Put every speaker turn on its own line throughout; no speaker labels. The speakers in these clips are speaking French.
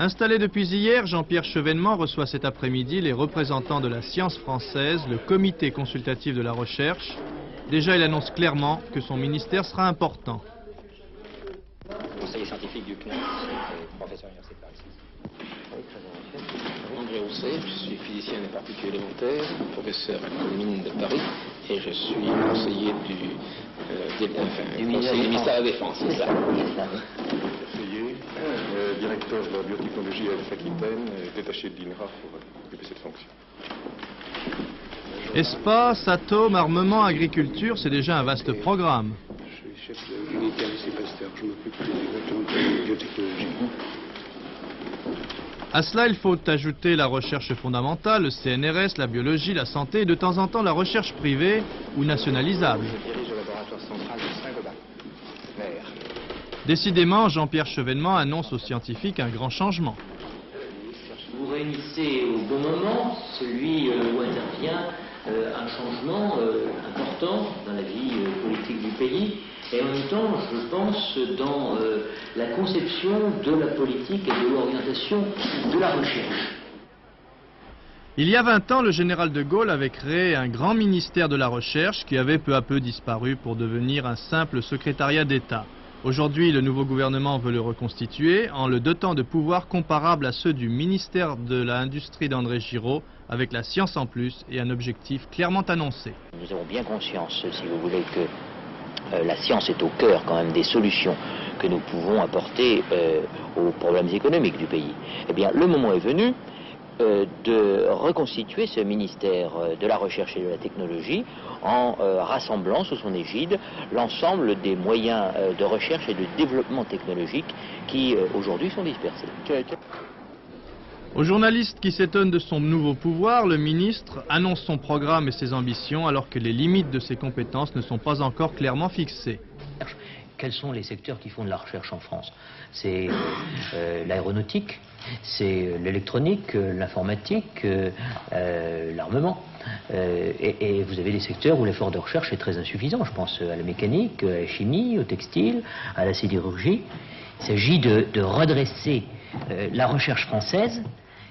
Installé depuis hier, Jean-Pierre Chevènement reçoit cet après-midi les représentants de la science française, le comité consultatif de la recherche. Déjà, il annonce clairement que son ministère sera important.
Conseiller scientifique du CNES, professeur universitaire ici. André Rousset, je suis physicien des particules élémentaires, professeur à l'école mine de Paris, et je suis conseiller du ministère de la Défense, c'est ça.
Directeur de la biotechnologie à l'Aquitaine, détaché de l'INRA pour occuper cette fonction.
Espace, atomes, armement, agriculture, c'est déjà un vaste programme.
Je suis chef de l'unité à lycée Pasteur, je m'occupe exactement de la biotechnologie.
À cela, il faut ajouter la recherche fondamentale, le CNRS, la biologie, la santé et de temps en temps la recherche privée ou nationalisable.
Je dirige le laboratoire central de Saint-Gobain. Vert.
Décidément, Jean-Pierre Chevènement annonce aux scientifiques un grand changement.
Vous réunissez au bon moment celui où intervient un changement important dans la vie politique du pays et en même temps, je pense, dans la conception de la politique et de l'orientation de la recherche.
Il y a 20 ans, le général de Gaulle avait créé un grand ministère de la recherche qui avait peu à peu disparu pour devenir un simple secrétariat d'État. Aujourd'hui, le nouveau gouvernement veut le reconstituer en le dotant de pouvoirs comparables à ceux du ministère de l'Industrie d'André Giraud, avec la science en plus et un objectif clairement annoncé.
Nous avons bien conscience, si vous voulez, que la science est au cœur quand même des solutions que nous pouvons apporter aux problèmes économiques du pays. Eh bien, le moment est venu de reconstituer ce ministère de la recherche et de la technologie en rassemblant sous son égide l'ensemble des moyens de recherche et de développement technologique qui aujourd'hui sont dispersés.
Aux journalistes qui s'étonnent de son nouveau pouvoir, le ministre annonce son programme et ses ambitions alors que les limites de ses compétences ne sont pas encore clairement fixées.
Quels sont les secteurs qui font de la recherche en France? C'est l'aéronautique, c'est l'électronique, l'informatique, l'armement. Et vous avez des secteurs où l'effort de recherche est très insuffisant. Je pense à la mécanique, à la chimie, au textile, à la sidérurgie. Il s'agit de redresser la recherche française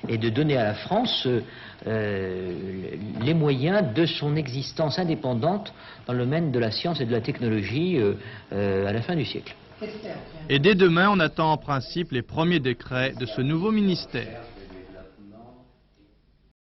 et de donner à la France les moyens de son existence indépendante dans le domaine de la science et de la technologie à la fin du siècle.
Et dès demain, on attend en principe les premiers décrets de ce nouveau ministère.